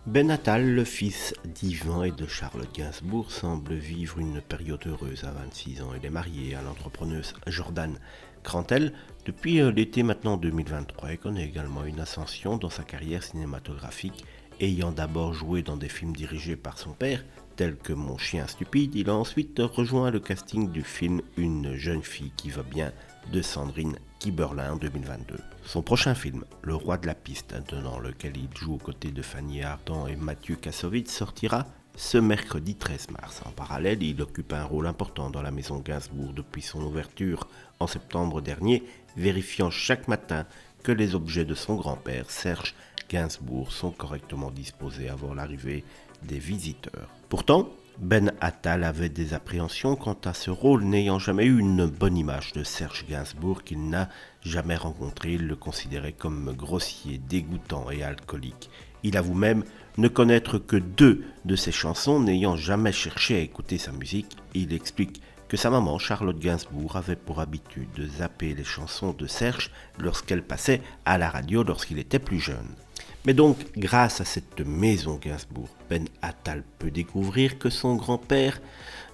Ben Attal, le fils d'Yvan et de Charlotte Gainsbourg, semble vivre une période heureuse à 26 ans. Il est marié à l'entrepreneuse Jordan Crantel depuis l'été maintenant 2023 et connaît également une ascension dans sa carrière cinématographique. Ayant d'abord joué dans des films dirigés par son père, tels que Mon chien stupide, il a ensuite rejoint le casting du film Une jeune fille qui va bien de Sandrine Kiberlin en 2022. Son prochain film, Le roi de la piste, dans lequel il joue aux côtés de Fanny Ardant et Mathieu Kassovitz, sortira ce mercredi 13 mars. En parallèle, il occupe un rôle important dans la maison Gainsbourg depuis son ouverture en septembre dernier, vérifiant chaque matin que les objets de son grand-père, Serge Gainsbourg, sont correctement disposés avant l'arrivée des visiteurs. Pourtant, Ben Attal avait des appréhensions quant à ce rôle, n'ayant jamais eu une bonne image de Serge Gainsbourg qu'il n'a jamais rencontré. Il le considérait comme grossier, dégoûtant et alcoolique. Il avoue même ne connaître que 2 de ses chansons, n'ayant jamais cherché à écouter sa musique. Il explique que sa maman, Charlotte Gainsbourg, avait pour habitude de zapper les chansons de Serge lorsqu'elle passait à la radio lorsqu'il était plus jeune. Mais donc, grâce à cette maison Gainsbourg, Ben Attal peut découvrir que son grand-père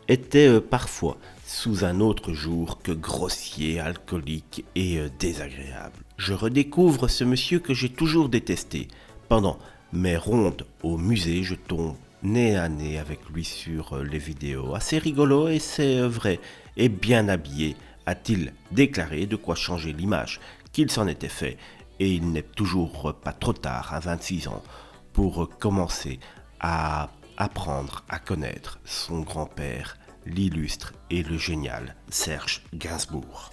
était parfois, sous un autre jour, que grossier, alcoolique et désagréable. Je redécouvre ce monsieur que j'ai toujours détesté. Pendant mes rondes au musée, je tombe nez à nez avec lui sur les vidéos. Assez rigolo et c'est vrai, et bien habillé, a-t-il déclaré, de quoi changer l'image qu'il s'en était fait. Et il n'est toujours pas trop tard, à 26 ans, pour commencer à apprendre à connaître son grand-père, l'illustre et le génial Serge Gainsbourg.